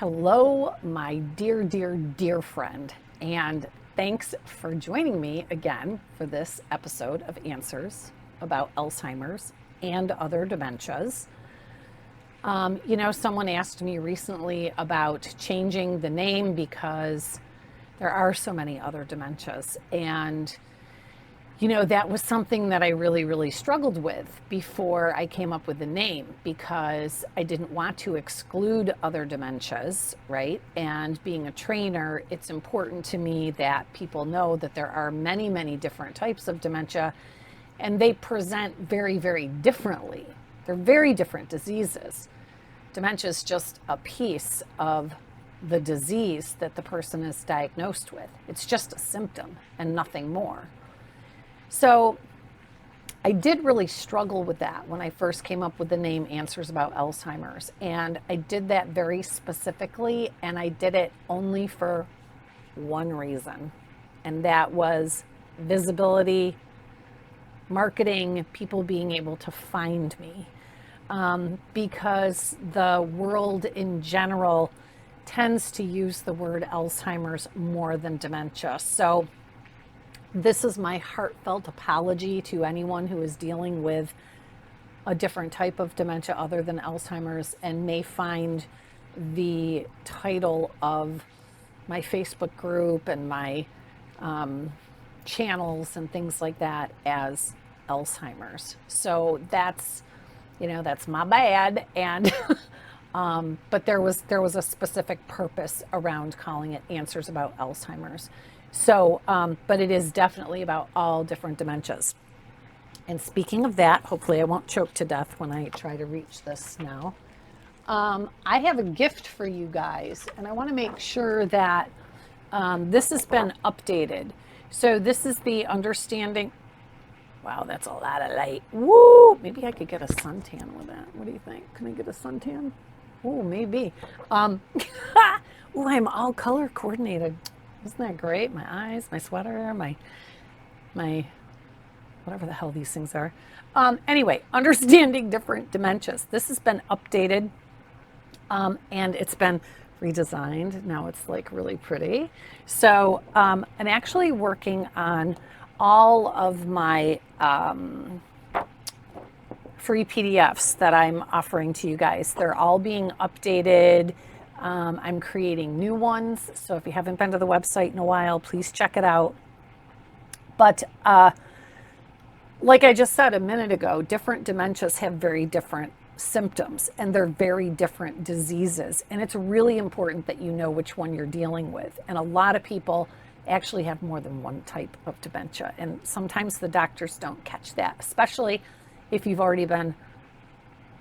Hello, my dear, dear, dear friend, and thanks for joining me again for this episode of Answers about Alzheimer's and other dementias. Someone asked me recently about changing the name because there are so many other dementias, and that was something that I really, really struggled with before I came up with the name, because I didn't want to exclude other dementias, right? And being a trainer, it's important to me that people know that there are many, many different types of dementia, and they present very, very differently. They're very different diseases. Dementia is just a piece of the disease that the person is diagnosed with. It's just a symptom and nothing more. So I did really struggle with that when I first came up with the name Answers About Alzheimer's. And I did that very specifically, and I did it only for one reason. And that was visibility, marketing, people being able to find me. Because the world in general tends to use the word Alzheimer's more than dementia. So this is my heartfelt apology to anyone who is dealing with a different type of dementia other than Alzheimer's and may find the title of my Facebook group and my channels and things like that as Alzheimer's. So that's my bad. And but there was a specific purpose around calling it Answers About Alzheimer's. So, but it is definitely about all different dementias. And speaking of that, hopefully I won't choke to death when I try to reach this now. I have a gift for you guys, and I want to make sure that this has been updated. So this is the understanding. Wow, that's a lot of light. Woo! Maybe I could get a suntan with that. What do you think? Can I get a suntan? Oh, maybe. Oh, I'm all color coordinated. Isn't that great? My eyes, my sweater, my whatever the hell these things are. Anyway, understanding different dementias. This has been updated, and it's been redesigned. Now it's like really pretty. So I'm actually working on all of my free PDFs that I'm offering to you guys. They're all being updated. I'm creating new ones, so if you haven't been to the website in a while, please check it out. But like I just said a minute ago, different dementias have very different symptoms, and they're very different diseases, and it's really important that you know which one you're dealing with. And a lot of people actually have more than one type of dementia, and sometimes the doctors don't catch that, especially if you've already been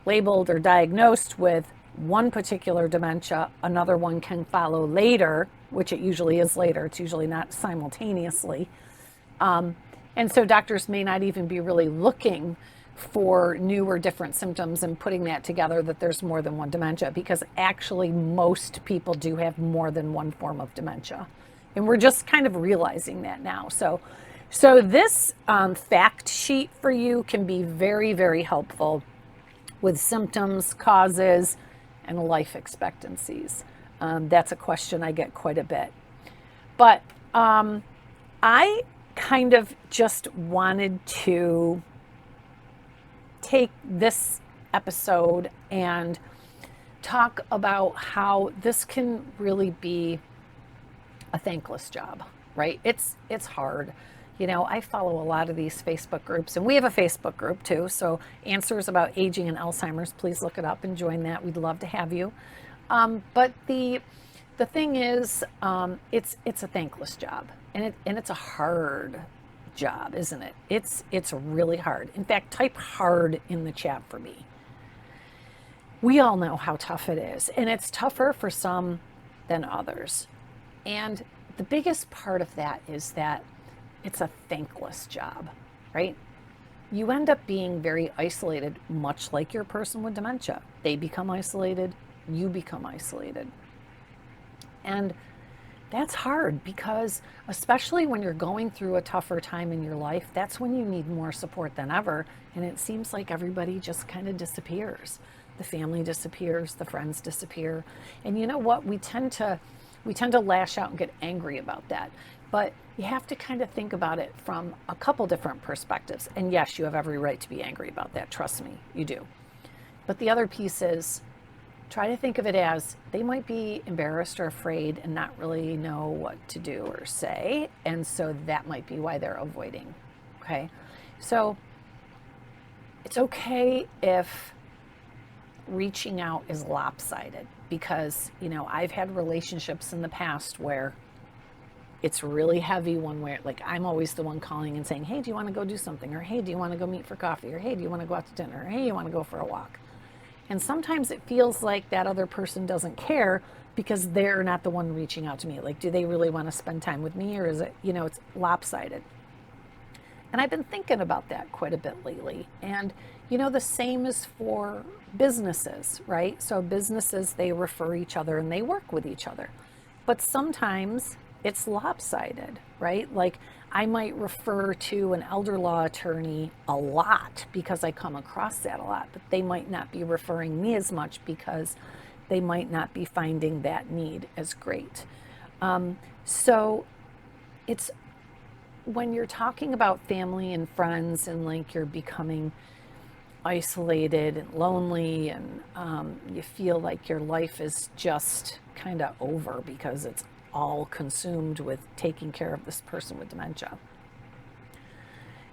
labeled or diagnosed with one particular dementia. Another one can follow later, which it usually is later. It's usually not simultaneously. And so doctors may not even be really looking for new or different symptoms and putting that together that there's more than one dementia, because actually most people do have more than one form of dementia. And we're just kind of realizing that now. So this fact sheet for you can be very, very helpful with symptoms, causes, and life expectancies. That's a question I get quite a bit. But I kind of just wanted to take this episode and talk about how this can really be a thankless job, right? It's hard. I follow a lot of these Facebook groups, and we have a Facebook group too. So Answers About Aging and Alzheimer's, please look it up and join that. We'd love to have you. But the thing is, it's a thankless job, and it's a hard job, isn't it? It's really hard. In fact, type hard in the chat for me. We all know how tough it is, and it's tougher for some than others. And the biggest part of that is that it's a thankless job, right? You end up being very isolated, much like your person with dementia. They become isolated, you become isolated. And that's hard, because especially when you're going through a tougher time in your life, that's when you need more support than ever. And it seems like everybody just kind of disappears. the family disappears, the friends disappear. And you know what? We tend to lash out and get angry about that. But you have to kind of think about it from a couple different perspectives. And yes, you have every right to be angry about that. Trust me, you do. But the other piece is try to think of it as they might be embarrassed or afraid and not really know what to do or say. And so that might be why they're avoiding. Okay. So it's okay if reaching out is lopsided because, I've had relationships in the past where it's really heavy one way. Like I'm always the one calling and saying, hey, do you want to go do something? Or hey, do you want to go meet for coffee? Or hey, do you want to go out to dinner? Or hey, you want to go for a walk? And sometimes it feels like that other person doesn't care because they're not the one reaching out to me. Like, do they really want to spend time with me? Or is it, it's lopsided? And I've been thinking about that quite a bit lately. And, the same is for businesses, right? So businesses, they refer each other and they work with each other. But sometimes it's lopsided, right? Like I might refer to an elder law attorney a lot because I come across that a lot, but they might not be referring me as much because they might not be finding that need as great. So it's when you're talking about family and friends and like you're becoming isolated and lonely and you feel like your life is just kind of over because it's all consumed with taking care of this person with dementia.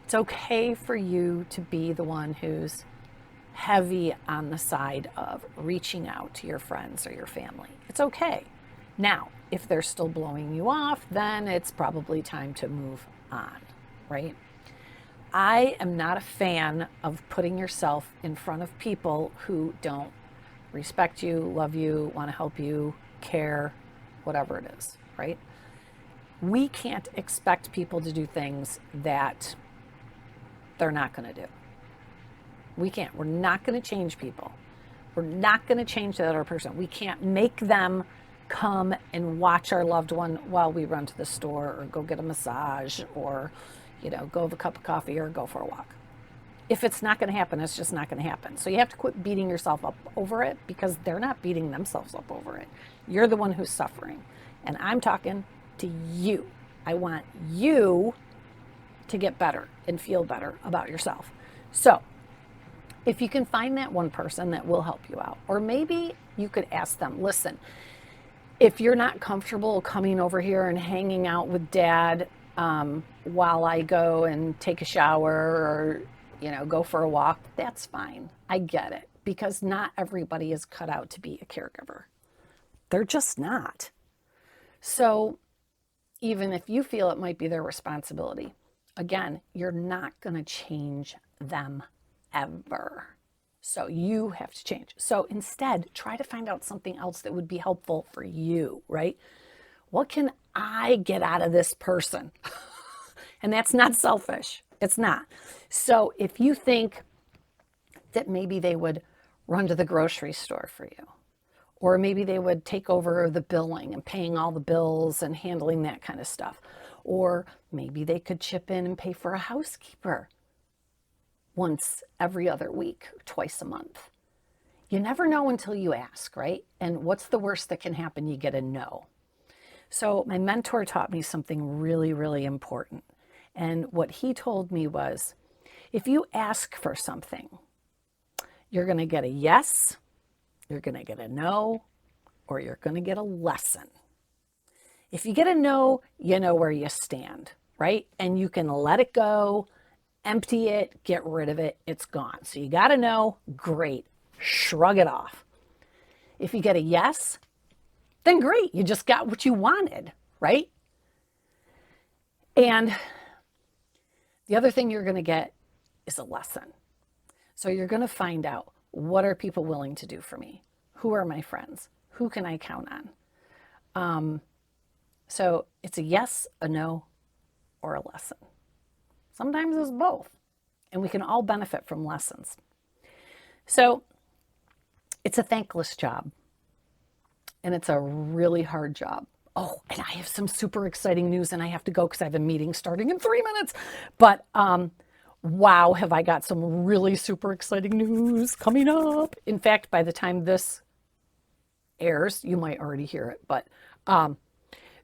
It's okay for you to be the one who's heavy on the side of reaching out to your friends or your family. It's okay. Now, if they're still blowing you off, then it's probably time to move on, right? I am not a fan of putting yourself in front of people who don't respect you, love you, want to help you, care, whatever it is, right? We can't expect people to do things that they're not going to do. We can't. We're not going to change people. We're not going to change the other person. We can't make them come and watch our loved one while we run to the store or go get a massage or, go have a cup of coffee or go for a walk. If it's not going to happen, it's just not going to happen. So you have to quit beating yourself up over it because they're not beating themselves up over it. You're the one who's suffering. And I'm talking to you. I want you to get better and feel better about yourself. So if you can find that one person that will help you out, or maybe you could ask them, listen, if you're not comfortable coming over here and hanging out with Dad while I go and take a shower or, go for a walk, that's fine. I get it because not everybody is cut out to be a caregiver. They're just not. So even if you feel it might be their responsibility, again, you're not going to change them ever. So you have to change. So instead, try to find out something else that would be helpful for you, right? What can I get out of this person? And that's not selfish. It's not. So if you think that maybe they would run to the grocery store for you, or maybe they would take over the billing and paying all the bills and handling that kind of stuff, or maybe they could chip in and pay for a housekeeper once every other week, twice a month. You never know until you ask, right? And what's the worst that can happen? You get a no. So my mentor taught me something really, really important. And what he told me was, if you ask for something, you're going to get a yes, you're going to get a no, or you're going to get a lesson. If you get a no, you know where you stand, right? And you can let it go, empty it, get rid of it, it's gone. So you got to know, great, shrug it off. If you get a yes, then great, you just got what you wanted, right? And the other thing you're going to get is a lesson. So you're going to find out, what are people willing to do for me? Who are my friends? Who can I count on? So it's a yes, a no, or a lesson. Sometimes it's both. And we can all benefit from lessons. So it's a thankless job. And it's a really hard job. Oh, and I have some super exciting news and I have to go because I have a meeting starting in 3 minutes. But wow, have I got some really super exciting news coming up. In fact, by the time this airs, you might already hear it, but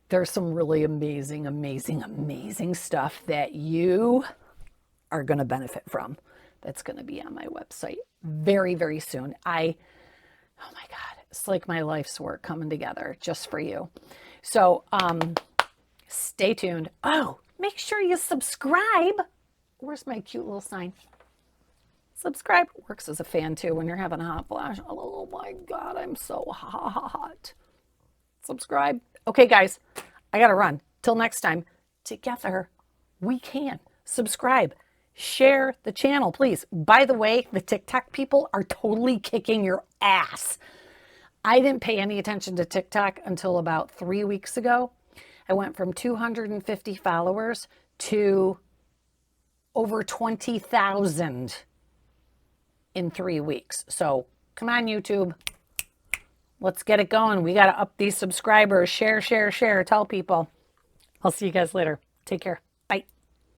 there's some really amazing, amazing, amazing stuff that you are going to benefit from. That's going to be on my website very, very soon. Oh my God, it's like my life's work coming together just for you. So stay tuned. Oh, make sure you subscribe. Where's my cute little sign? Subscribe works as a fan too when you're having a hot flash. Oh my God, I'm so hot. Subscribe. Okay, guys, I got to run. Till next time, together we can. Subscribe. Share the channel, please. By the way, the TikTok people are totally kicking your ass. I didn't pay any attention to TikTok until about 3 weeks ago. I went from 250 followers to over 20,000 in 3 weeks. So come on, YouTube. Let's get it going. We got to up these subscribers. Share, share, share. Tell people. I'll see you guys later. Take care.